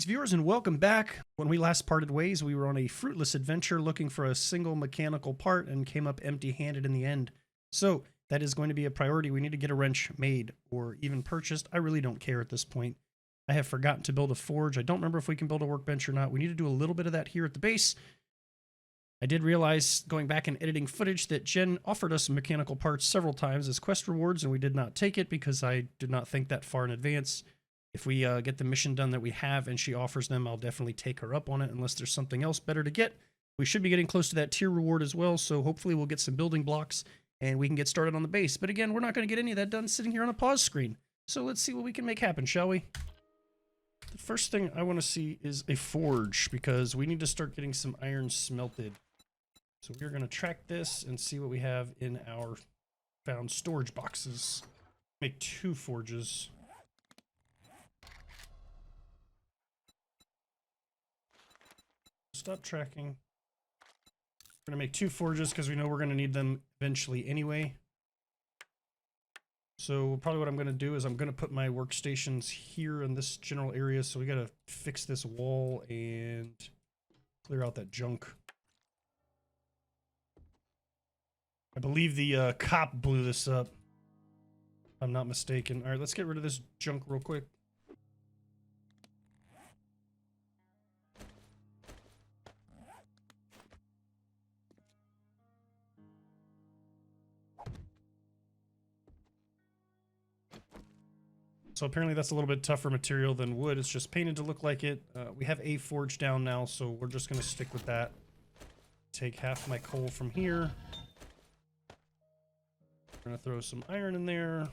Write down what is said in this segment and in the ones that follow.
viewers, and welcome back. When we last parted ways, we were on a fruitless adventure looking for a single mechanical part and came up empty-handed in the end. So that is going to be a priority. We need to get a wrench made or even purchased. I really don't care at this point. I have forgotten to build a forge. I don't remember if we can build a workbench or not. We need to do a little bit of that here at the base. I did realize, going back and editing footage, that Jen offered us mechanical parts several times as quest rewards, and we did not take it because I did not think that far in advance. If we get the mission done that we have and she offers them, I'll definitely take her up on it unless there's something else better to get. We should be getting close to that tier reward as well, so hopefully we'll get some building blocks and we can get started on the base. But again, we're not going to get any of that done sitting here on a pause screen. So let's see what we can make happen, shall we? The first thing I want to see is a forge, because we need to start getting some iron smelted. So we're going to track this and see what we have in our found storage boxes. Make 2 forges. Stop tracking. We're going to make 2 forges because we know we're going to need them eventually anyway. So probably what I'm going to do is I'm going to put my workstations here in this general area. So we got to fix this wall and clear out that junk. I believe the cop blew this up, if I'm not mistaken. All right, let's get rid of this junk real quick. So apparently that's a little bit tougher material than wood. It's just painted to look like it. We have a forge down now, so we're just going to stick with that. Take half my coal from here. We're going to throw some iron in there.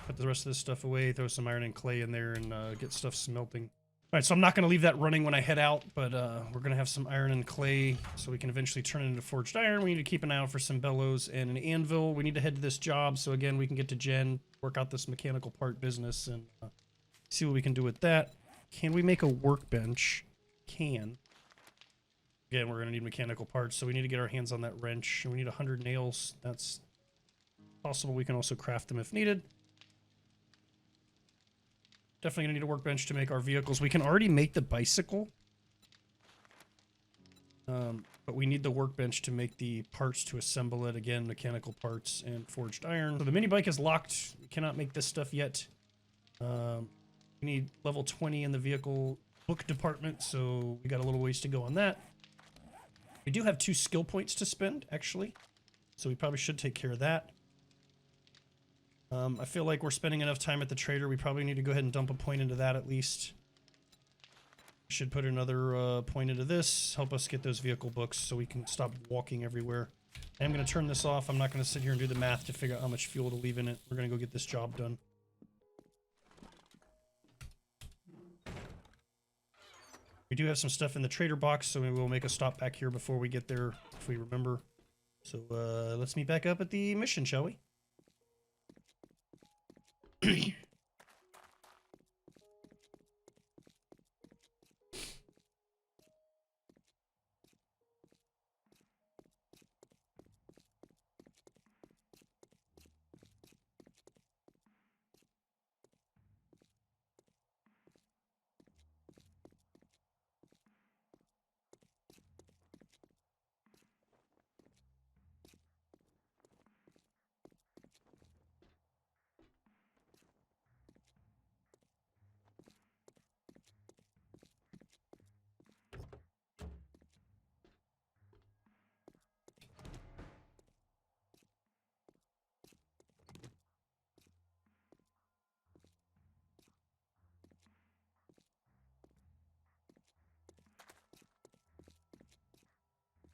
Put the rest of this stuff away. Throw some iron and clay in there and get stuff smelting. All right, so I'm not going to leave that running when I head out, but we're going to have some iron and clay so we can eventually turn it into forged iron. We need to keep an eye out for some bellows and an anvil. We need to head to this job, so again, we can get to Jen, work out this mechanical part business, and see what we can do with that. Can we make a workbench? Can. Again, we're going to need mechanical parts, so we need to get our hands on that wrench. And we need 100 nails. That's possible. We can also craft them if needed. Definitely gonna need a workbench to make our vehicles. We can already make the bicycle. But we need the workbench to make the parts to assemble it. Again, mechanical parts and forged iron. So the mini bike is locked. We cannot make this stuff yet. We need level 20 in the vehicle book department, so we got a little ways to go on that. We do have 2 skill points to spend, actually. So we probably should take care of that. I feel like we're spending enough time at the trader. We probably need to go ahead and dump a point into that at least. Should put another point into this. Help us get those vehicle books so we can stop walking everywhere. I am going to turn this off. I'm not going to sit here and do the math to figure out how much fuel to leave in it. We're going to go get this job done. We do have some stuff in the trader box, so maybe we'll make a stop back here before we get there if we remember. So let's meet back up at the mission, shall we?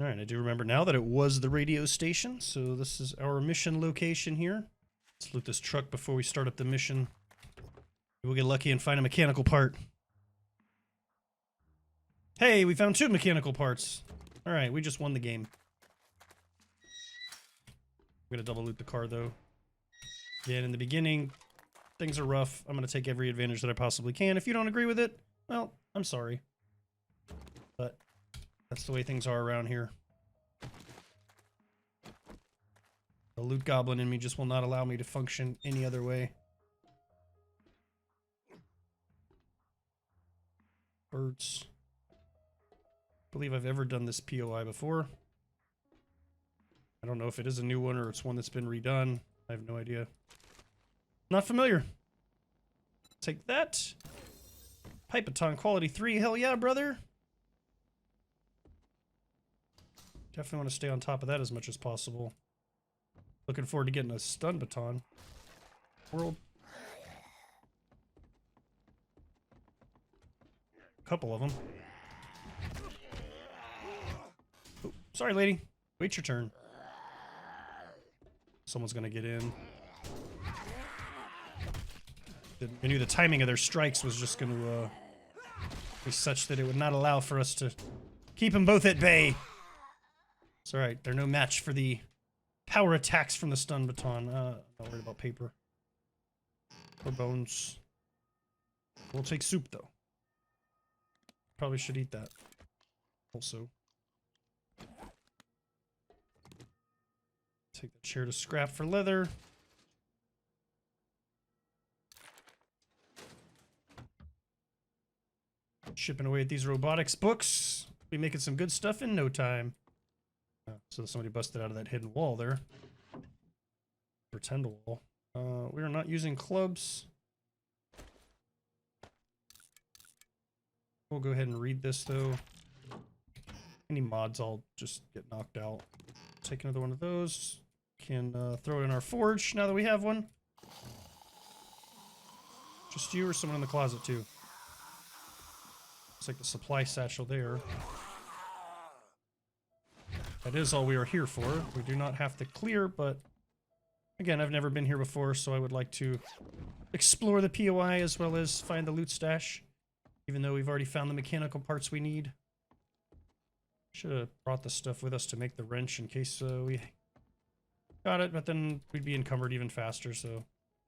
All right, I do remember now that it was the radio station, so this is our mission location here. Let's loot this truck before we start up the mission. We'll get lucky and find a mechanical part. Hey, we found 2 mechanical parts. All right, we just won the game. I'm gonna double loot the car though. Again, in the beginning, things are rough. I'm gonna take every advantage that I possibly can. If you don't agree with it, well, I'm sorry. But that's the way things are around here. The loot goblin in me just will not allow me to function any other way. passwords. I believe I've ever done this POI before. I don't know if it is a new one or it's one that's been redone. I have no idea. Not familiar. Take that. Pipe baton quality 3. Hell yeah, brother. Definitely want to stay on top of that as much as possible. Looking forward to getting a stun baton. World. A couple of them. Oh, sorry, lady. Wait your turn. Someone's gonna get in. I knew the timing of their strikes was just gonna be such that it would not allow for us to keep them both at bay. It's alright, they're no match for the power attacks from the stun baton. I'm not worried about paper. Or bones. We'll take soup, though. Probably should eat that. Also. Take the chair to scrap for leather. Shipping away at these robotics books. Be making some good stuff in no time. So somebody busted out of that hidden wall there. Pretend wall. We are not using clubs. We'll go ahead and read this though. Any mods, I'll just get knocked out. Take another one of those. Can throw it in our forge now that we have one. Just you or someone in the closet too? Looks like the supply satchel there. That is all we are here for. We do not have to clear, but again, I've never been here before, so I would like to explore the POI as well as find the loot stash, even though we've already found the mechanical parts we need. Should have brought the stuff with us to make the wrench in case we got it, but then we'd be encumbered even faster, so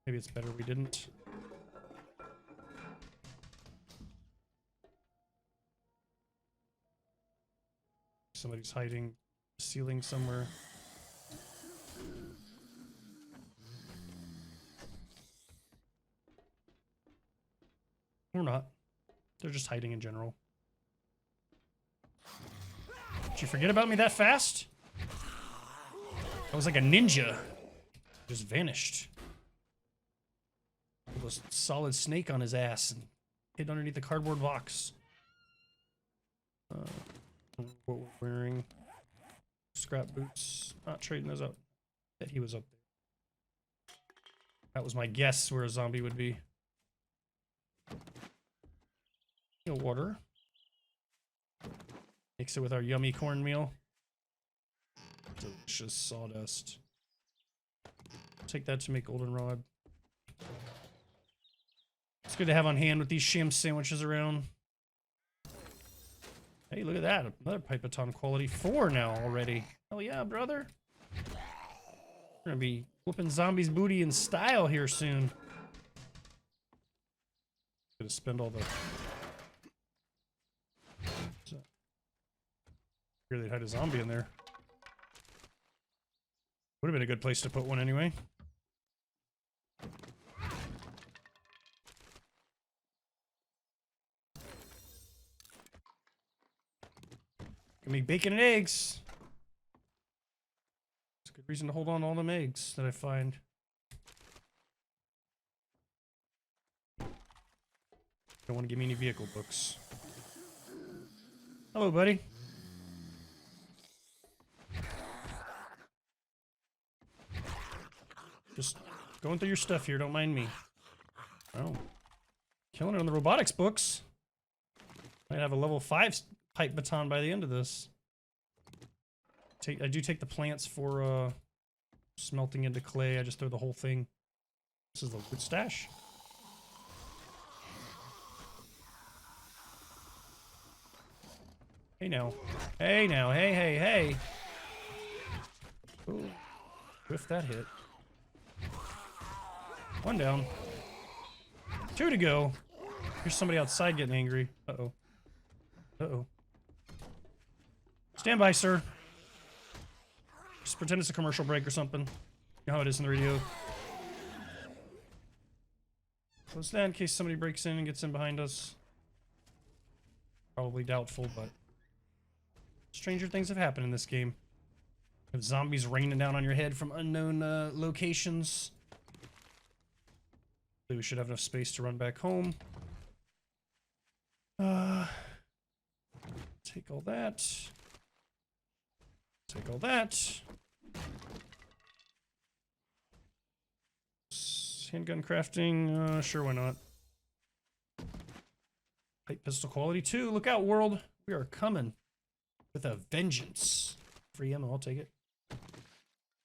maybe it's better we didn't. Somebody's hiding ceiling somewhere. Or not. They're just hiding in general. Did you forget about me that fast? I was like a ninja. Just vanished. There was a solid snake on his ass and hid underneath the cardboard box. What we're wearing. Scrap boots. Not trading those up. Bet he was up there. That was my guess where a zombie would be. Water. Mix it with our yummy cornmeal. Delicious sawdust. Take that to make goldenrod. It's good to have on hand with these sham sandwiches around. Hey, look at that. Another pipe baton quality 4 now already. Hell yeah, brother. We're gonna be whooping zombies' booty in style here soon. Gonna spend all the... Here they'd hide a zombie in there. Would have been a good place to put one anyway. Can make bacon and eggs. It's a good reason to hold on to all them eggs that I find. Don't want to give me any vehicle books. Hello, buddy. Just going through your stuff here, don't mind me. Oh. Killing it on the robotics books. Might have a level 5 pipe baton by the end of this. I do take the plants for smelting into clay. I just throw the whole thing. This is the loot stash. Hey now. Hey now. Hey, hey, hey. Ooh. Whiff that hit. 1 down. 2 to go. Here's somebody outside getting angry. Uh-oh. Uh-oh. Stand by, sir. Just pretend it's a commercial break or something. You know how it is in the radio. Close that in case somebody breaks in and gets in behind us. Probably doubtful, but stranger things have happened in this game. Have zombies raining down on your head from unknown locations. We should have enough space to run back home. Take all that. Take all that. Handgun crafting, sure, why not? Light pistol quality 2. Look out, world. We are coming with a vengeance. Free ammo, I'll take it.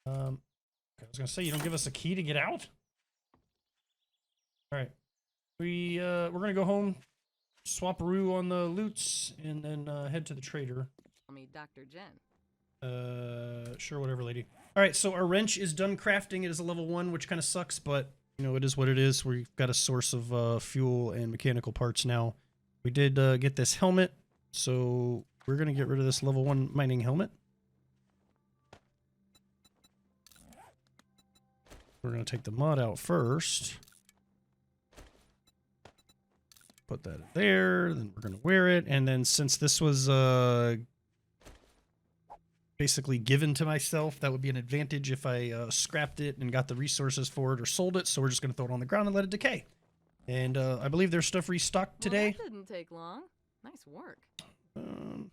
I was gonna say, you don't give us a key to get out? Alright. We're gonna go home, swap-a-roo on the loots, and then head to the trader. Call me Dr. Jen. Sure, whatever, lady. Alright, so our wrench is done crafting. It is a level 1, which kind of sucks, but, you know, it is what it is. We've got a source of fuel and mechanical parts now. We did get this helmet, so we're gonna get rid of this level 1 mining helmet. We're gonna take the mod out first. Put that there, then we're gonna wear it, and then since this was basically given to myself, that would be an advantage if I scrapped it and got the resources for it or sold it, so we're just gonna throw it on the ground and let it decay. And I believe there's stuff restocked today. Well, that didn't take long. Nice work. Couldn't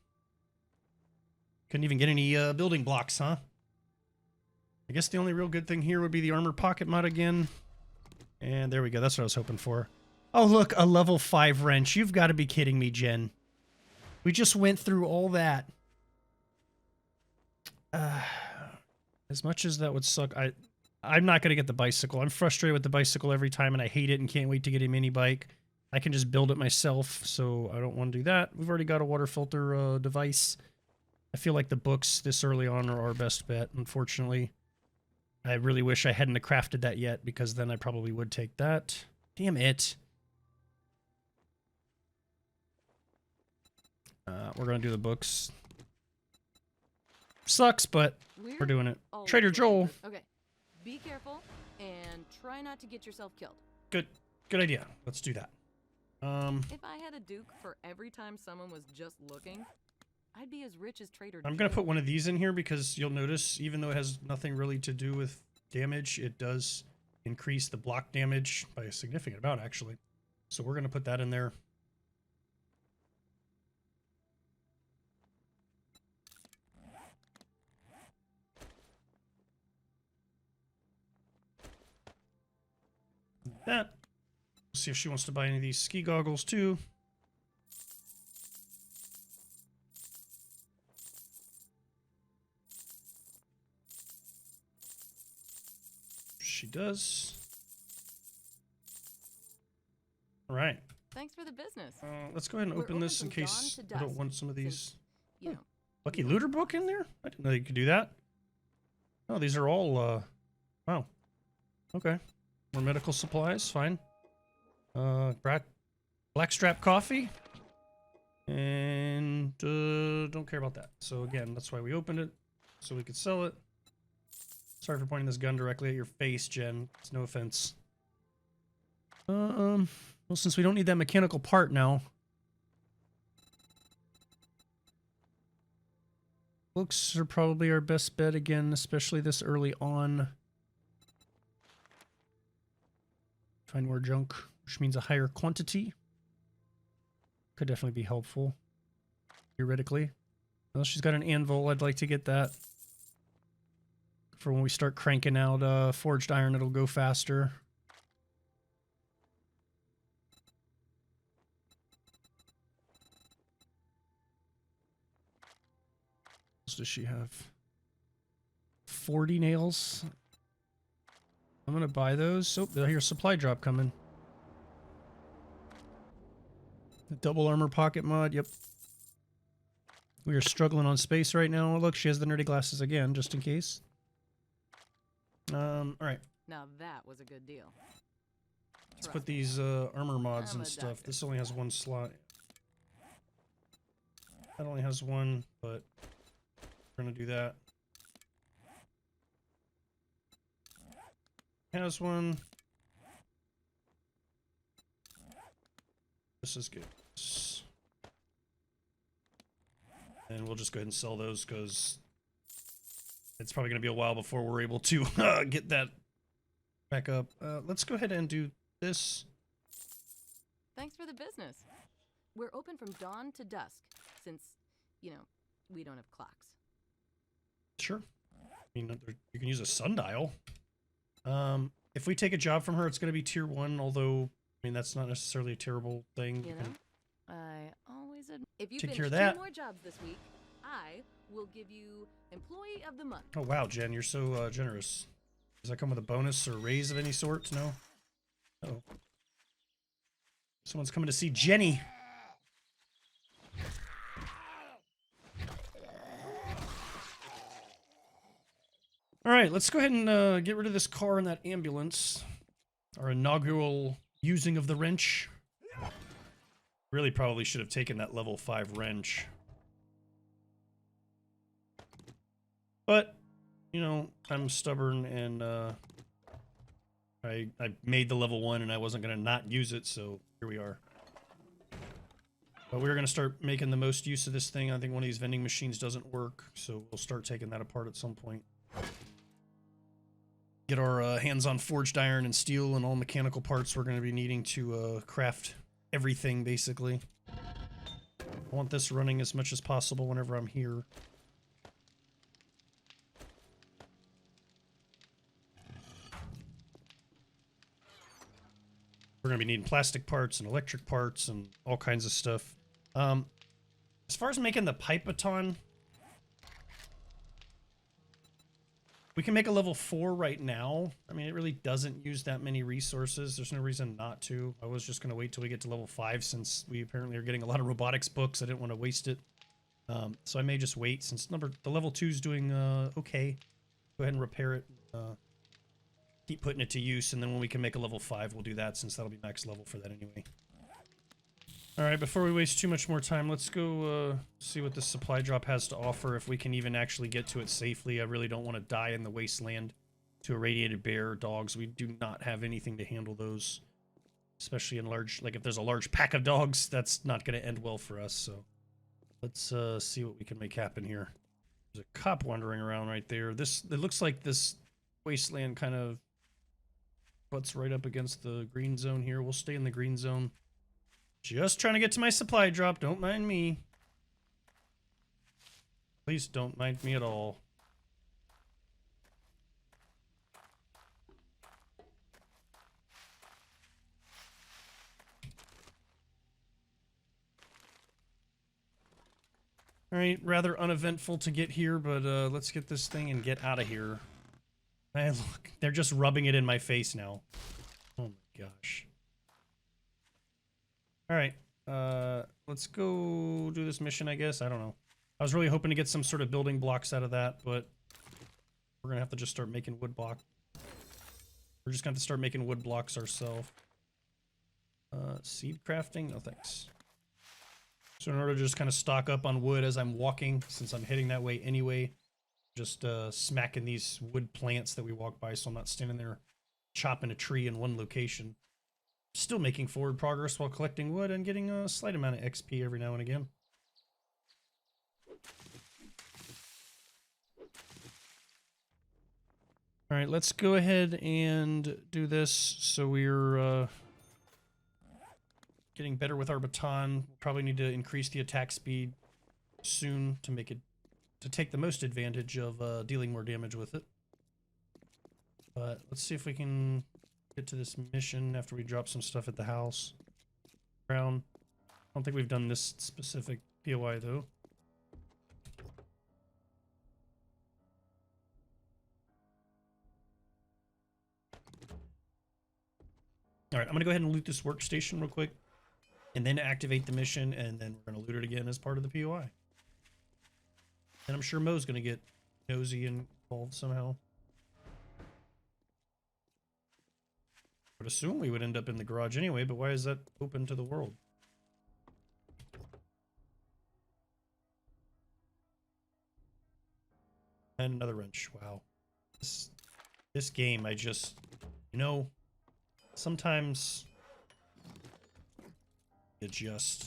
even get any building blocks, huh? I guess the only real good thing here would be the armor pocket mod again. And there we go. That's what I was hoping for. Oh, look, a level 5 wrench. You've got to be kidding me, Jen. We just went through all that. As much as that would suck, I'm not going to get the bicycle. I'm frustrated with the bicycle every time, and I hate it and can't wait to get a mini bike. I can just build it myself, so I don't want to do that. We've already got a water filter device. I feel like the books this early on are our best bet, unfortunately. I really wish I hadn't crafted that yet, because then I probably would take that. Damn it. We're going to do the books. Sucks, but we're doing it. Trader Joel. Okay. Be careful and try not to get yourself killed. Good idea. Let's do that. If I had a duke for every time someone was just looking, I'd be as rich as Trader Joel. I'm going to put one of these in here because you'll notice, even though it has nothing really to do with damage, it does increase the block damage by a significant amount, actually. So we're going to put that in there. That. We'll see if she wants to buy any of these ski goggles too. She does. All right. Thanks for the business. Let's go ahead and open this in case I don't want some of these. You know. Lucky Looter book in there? I didn't know you could do that. Oh, these are all, wow. Okay. More medical supplies, fine. Blackstrap coffee. And, don't care about that. So again, that's why we opened it. So we could sell it. Sorry for pointing this gun directly at your face, Jen. It's no offense. Well, since we don't need that mechanical part now. Books are probably our best bet again, especially this early on. Find more junk, which means a higher quantity. Could definitely be helpful, theoretically. Well, she's got an anvil. I'd like to get that. For when we start cranking out forged iron, it'll go faster. What else does she have? 40 nails. I'm gonna buy those. Oh, here's a supply drop coming. The double armor pocket mod, yep. We are struggling on space right now. Look, she has the nerdy glasses again, just in case. Alright. Now that was a good deal. Let's put these armor mods and stuff. This only has one slot. That only has one, but we're gonna do that. Has one. This is good. And we'll just go ahead and sell those because it's probably going to be a while before we're able to get that back up. Let's go ahead and do this. Thanks for the business. We're open from dawn to dusk, since, you know, we don't have clocks. Sure. I mean, you can use a sundial. If we take a job from her, it's going to be tier 1, although, I mean, that's not necessarily a terrible thing. You know, I always admit, if you Take finish care of 2 that. more jobs this week, I will give you Employee of the Month. Oh, wow, Jen, you're so generous. Does that come with a bonus or raise of any sort? No? Uh-oh. Someone's coming to see Jenny. All right, let's go ahead and get rid of this car and that ambulance. Our inaugural using of the wrench. Really probably should have taken that level 5 wrench. But, you know, I'm stubborn and I made the level 1 and I wasn't going to not use it, so here we are. But we're going to start making the most use of this thing. I think one of these vending machines doesn't work, so we'll start taking that apart at some point. Get our hands on forged iron and steel and all mechanical parts we're going to be needing to craft everything, basically. I want this running as much as possible whenever I'm here. We're going to be needing plastic parts and electric parts and all kinds of stuff. As far as making the pipe baton, we can make a level 4 right now. I mean, it really doesn't use that many resources. There's no reason not to. I was just going to wait till we get to level 5 since we apparently are getting a lot of robotics books. I didn't want to waste it. So I may just wait since the level 2 is doing okay. Go ahead and repair it. Keep putting it to use, and then when we can make a level 5, we'll do that since that'll be max level for that anyway. Alright, before we waste too much more time, let's go see what this supply drop has to offer, if we can even actually get to it safely. I really don't want to die in the wasteland to irradiated bear or dogs. We do not have anything to handle those. Especially in large, like if there's a large pack of dogs, that's not going to end well for us, so. Let's see what we can make happen here. There's a cop wandering around right there. It looks like this wasteland kind of butts right up against the green zone here. We'll stay in the green zone. Just trying to get to my supply drop. Don't mind me. Please don't mind me at all. Alright, rather uneventful to get here, but let's get this thing and get out of here. Hey, look, they're just rubbing it in my face now. Oh my gosh. Alright, let's go do this mission, I guess. I don't know. I was really hoping to get some sort of building blocks out of that, but we're gonna have to just start making wood block. We're just gonna have to start making wood blocks ourselves. Seed crafting? No thanks. So in order to just kind of stock up on wood as I'm walking, since I'm heading that way anyway, just smacking these wood plants that we walk by so I'm not standing there chopping a tree in one location. Still making forward progress while collecting wood and getting a slight amount of XP every now and again. Alright, let's go ahead and do this so we're getting better with our baton. We'll probably need to increase the attack speed soon to make it, to take the most advantage of dealing more damage with it. But let's see if we can get to this mission after we drop some stuff at the house. Brown. I don't think we've done this specific POI though. Alright, I'm gonna go ahead and loot this workstation real quick. And then activate the mission, and then we're going to loot it again as part of the POI. And I'm sure Mo's going to get nosy and involved somehow. I would assume we would end up in the garage anyway, but why is that open to the world? And another wrench. Wow. This game, I just... You know, sometimes... It just...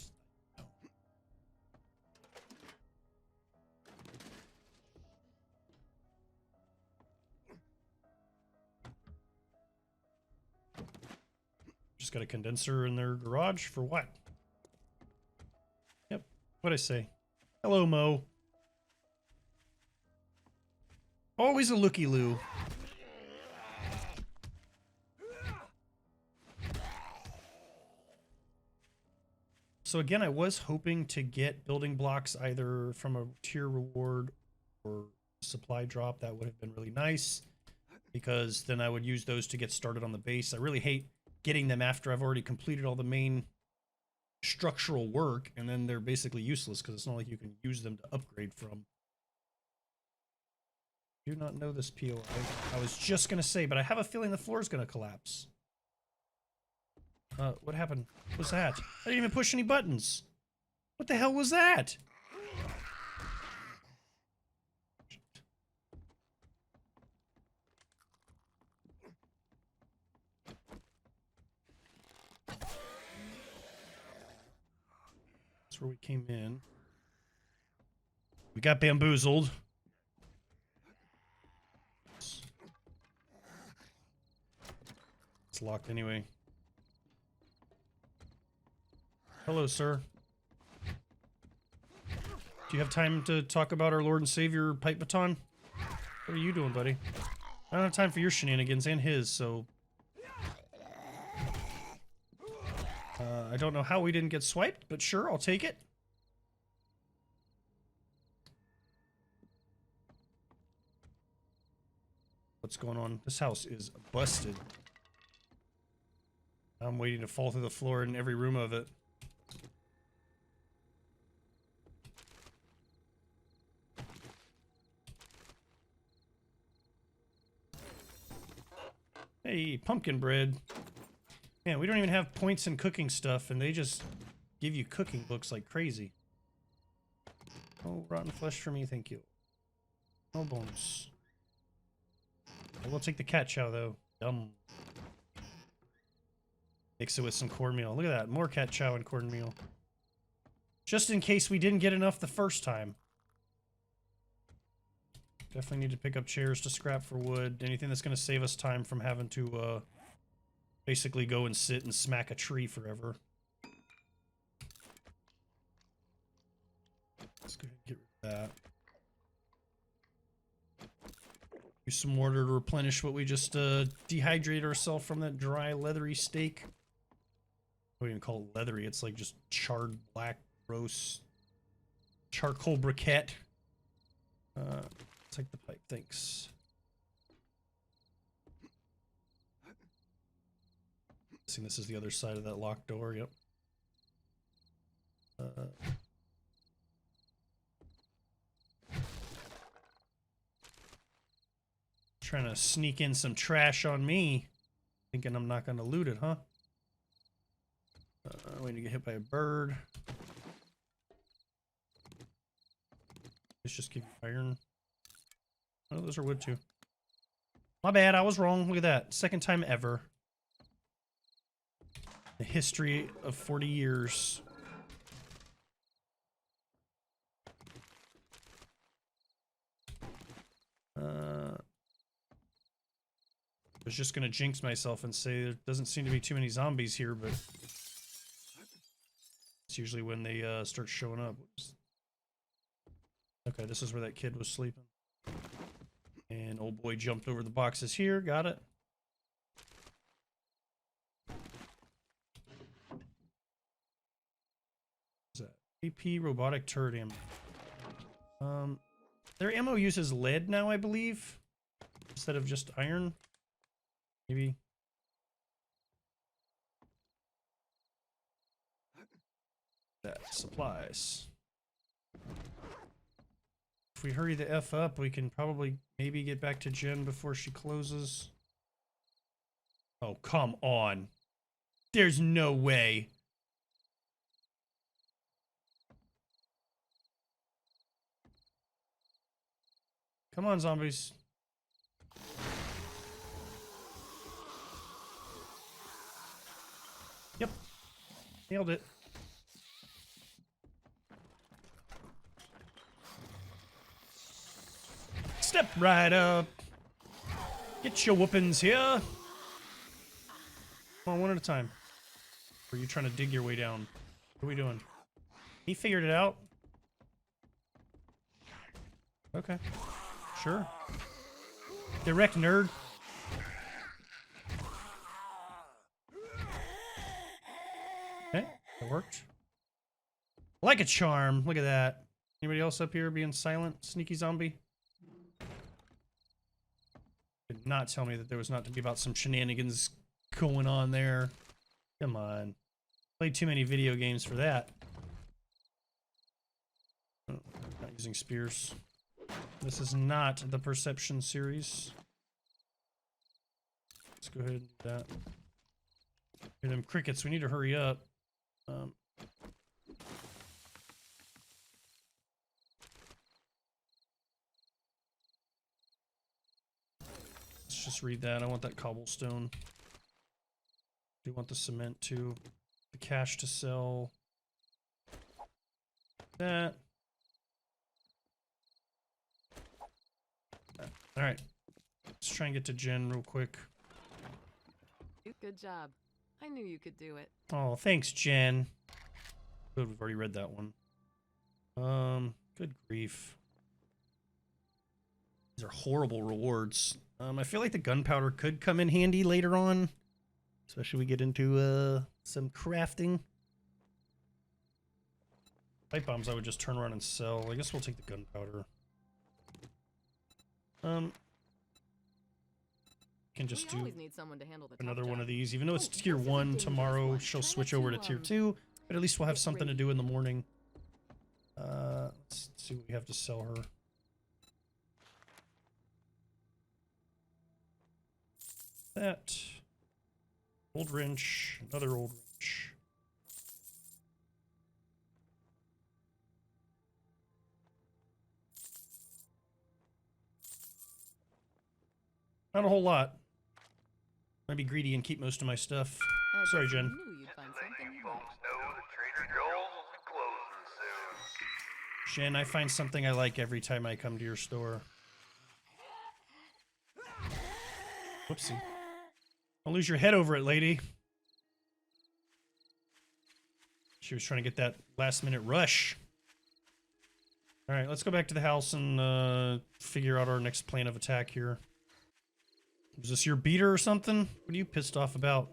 got a condenser in their garage for what? Yep. What'd I say? Hello, Mo. Always a looky-loo. So again, I was hoping to get building blocks either from a tier reward or supply drop. That would have been really nice, because then I would use those to get started on the base. I really hate getting them after I've already completed all the main structural work, and then they're basically useless because it's not like you can use them to upgrade from. Do not know this POI. I was just going to say, but I have a feeling the floor is going to collapse. What happened? What was that? I didn't even push any buttons. What the hell was that? That's where we came in. We got bamboozled. It's locked anyway. Hello, sir. Do you have time to talk about our Lord and Savior pipe baton? What are you doing, buddy? I don't have time for your shenanigans and his, so... I don't know how we didn't get swiped, but sure, I'll take it. What's going on? This house is busted. I'm waiting to fall through the floor in every room of it. Hey, pumpkin bread. Man, we don't even have points in cooking stuff, and they just give you cooking books like crazy. Oh, rotten flesh for me, thank you. No bones. I will take the cat chow, though. Yum. Mix it with some cornmeal. Look at that. More cat chow and cornmeal. Just in case we didn't get enough the first time. Definitely need to pick up chairs to scrap for wood. Anything that's going to save us time from having to, basically go and sit and smack a tree forever. Let's go ahead and get rid of that. Use some water to replenish what we just dehydrated ourselves from that dry, leathery steak. I wouldn't even call it leathery. It's like just charred, black, gross charcoal briquette. Take the pipe, thanks. Guessing this is the other side of that locked door, yep. Trying to sneak in some trash on me. Thinking I'm not going to loot it, huh? Waiting to get hit by a bird. Let's just give you iron. Oh, those are wood too. My bad, I was wrong. Look at that. Second time ever. The history of 40 years. I was just gonna jinx myself and say there doesn't seem to be too many zombies here, but it's usually when they start showing up. Okay, this is where that kid was sleeping. And old boy jumped over the boxes here. Got it. What's that? AP robotic turret ammo. Their ammo uses lead now, I believe, instead of just iron. Maybe. That supplies. If we hurry the F up, we can probably maybe get back to Jen before she closes. Oh, come on. There's no way. Come on, zombies. Yep. Nailed it. Step right up. Get your whoopings here. Come on, one at a time. Or are you trying to dig your way down? What are we doing? He figured it out. Okay. Sure. Direct nerd. Okay, that worked. Like a charm. Look at that. Anybody else up here being silent? Sneaky zombie? Did not tell me that there was not to be about some shenanigans going on there. Come on. Played too many video games for that. Oh, not using spears. This is not the Perception series. Let's go ahead and do that. Hear them crickets. We need to hurry up. Let's just read that. I want that cobblestone. Do want the cement too. The cash to sell. That. All right. Let's try and get to Jen real quick. Good job. I knew you could do it. Oh, thanks, Jen. Good, we've already read that one. Good grief. These are horrible rewards. I feel like the gunpowder could come in handy later on. Especially we get into some crafting. Pipe bombs I would just turn around and sell. I guess we'll take the gunpowder. Can just do need someone to handle the another tough one job. of these. Even though it's Oh, tier this is a 1, dangerous tomorrow one. she'll Try switch not over to, to tier 2. But at least we'll have get something to ready. do in the morning. Let's see what we have to sell her. That. Old wrench. Another old wrench. Not a whole lot. I'd be greedy and keep most of my stuff. Sorry, just Jen. knew you'd find something you liked. Jen, I find something I like every time I come to your store. Whoopsie. Don't lose your head over it, lady. She was trying to get that last minute rush. Alright, let's go back to the house and figure out our next plan of attack here. Was this your beater or something? What are you pissed off about?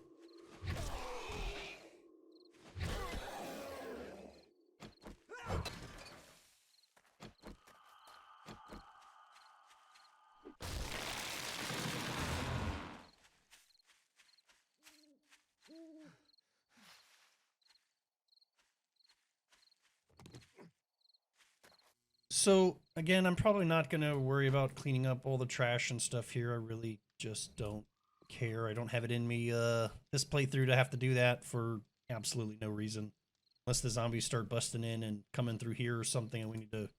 So, again, I'm probably not going to worry about cleaning up all the trash and stuff here. I really just don't care. I don't have it in me this playthrough to have to do that for absolutely no reason. Unless the zombies start busting in and coming through here or something and we need to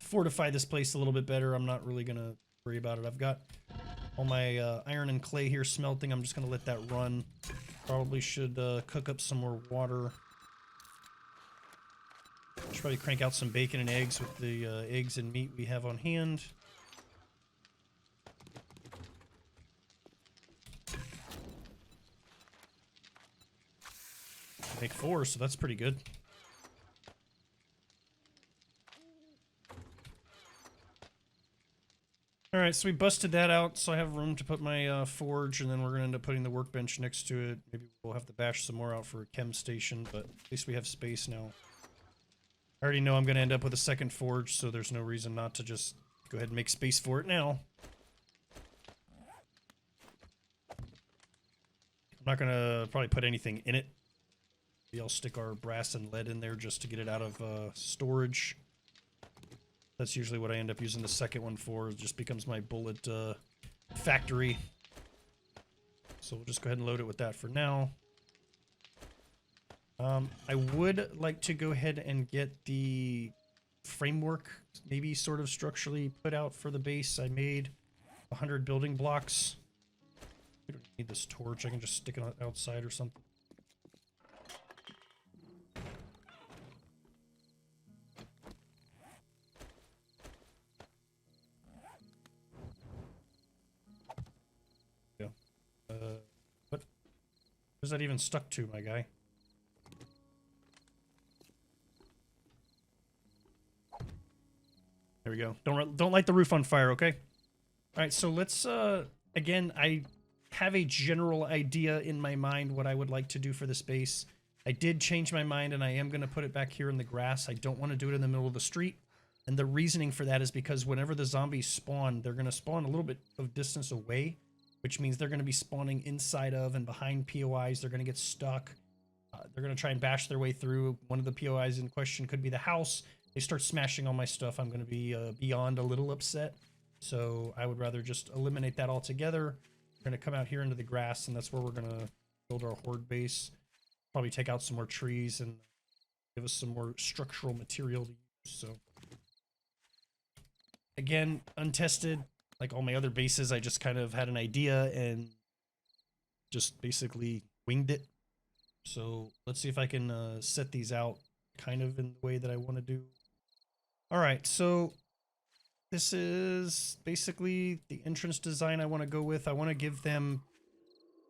fortify this place a little bit better. I'm not really going to worry about it. I've got all my iron and clay here smelting. I'm just going to let that run. Probably should cook up some more water. Should probably crank out some bacon and eggs with the eggs and meat we have on hand. Make 4, so that's pretty good. Alright, so we busted that out, so I have room to put my forge, and then we're going to end up putting the workbench next to it. Maybe we'll have to bash some more out for a chem station, but at least we have space now. I already know I'm going to end up with a second forge, so there's no reason not to just go ahead and make space for it now. I'm not going to probably put anything in it. Maybe I'll stick our brass and lead in there just to get it out of storage. That's usually what I end up using the second one for. It just becomes my bullet factory. So we'll just go ahead and load it with that for now. I would like to go ahead and get the framework maybe sort of structurally put out for the base. I made 100 building blocks. We don't need this torch. I can just stick it outside or something. Yeah. What? Where's that even stuck to, my guy? There we go. Don't light the roof on fire, okay? All right, so let's again, I have a general idea in my mind what I would like to do for this base. I did change my mind and I am going to put it back here in the grass. I don't want to do it in the middle of the street. And the reasoning for that is because whenever the zombies spawn, they're going to spawn a little bit of distance away, which means they're going to be spawning inside of and behind POIs. They're going to get stuck. They're going to try and bash their way through. One of the POIs in question could be the house. They start smashing all my stuff. I'm going to be beyond a little upset. So I would rather just eliminate that altogether. We're going to come out here into the grass, and that's where we're going to build our horde base. Probably take out some more trees and give us some more structural material to use. So again, untested, like all my other bases, I just kind of had an idea and just basically winged it. So let's see if I can set these out kind of in the way that I want to do. All right, so this is basically the entrance design I want to go with. I want to give them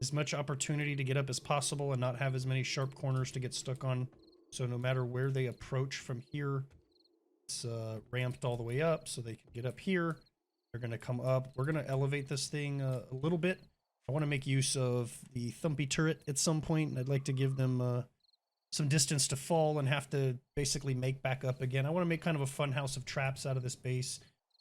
as much opportunity to get up as possible and not have as many sharp corners to get stuck on. So no matter where they approach from here, it's ramped all the way up so they can get up here. They're going to come up. We're going to elevate this thing a little bit. I want to make use of the thumpy turret at some point, and I'd like to give them some distance to fall and have to basically make back up again. I want to make kind of a fun house of traps out of this base.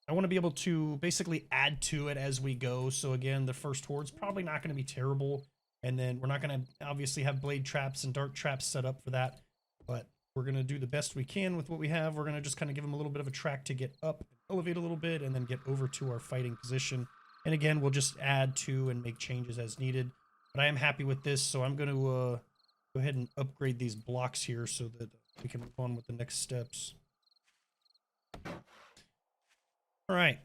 I want to be able to basically add to it as we go. So again, the first horde's probably not going to be terrible. And then we're not going to obviously have blade traps and dart traps set up for that. But we're going to do the best we can with what we have. We're going to just kind of give them a little bit of a track to get up, elevate a little bit, and then get over to our fighting position. And again, we'll just add to and make changes as needed. But I am happy with this, so I'm going to go ahead and upgrade these blocks here so that we can move on with the next steps. All right,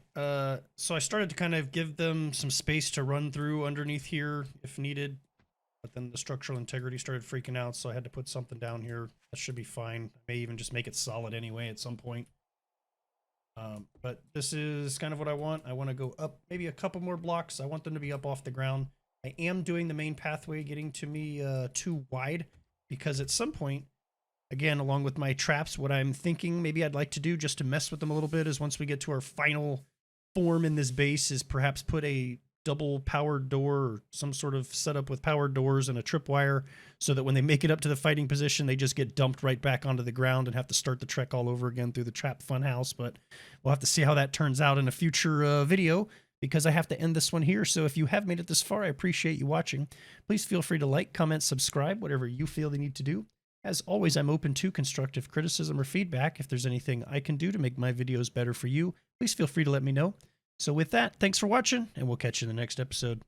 so I started to kind of give them some space to run through underneath here if needed, but then the structural integrity started freaking out, so I had to put something down here. That should be fine. I may even just make it solid anyway at some point. But this is kind of what I want. I want to go up maybe a couple more blocks. I want them to be up off the ground. I am doing the main pathway getting to me too wide because at some point, again, along with my traps, what I'm thinking maybe I'd like to do just to mess with them a little bit is once we get to our final form in this base is perhaps put a double powered door or some sort of setup with powered doors and a tripwire so that when they make it up to the fighting position, they just get dumped right back onto the ground and have to start the trek all over again through the trap funhouse. But we'll have to see how that turns out in a future video because I have to end this one here. So if you have made it this far, I appreciate you watching. Please feel free to like, comment, subscribe, whatever you feel they need to do. As always, I'm open to constructive criticism or feedback. If there's anything I can do to make my videos better for you, please feel free to let me know. So with that, thanks for watching, and we'll catch you in the next episode.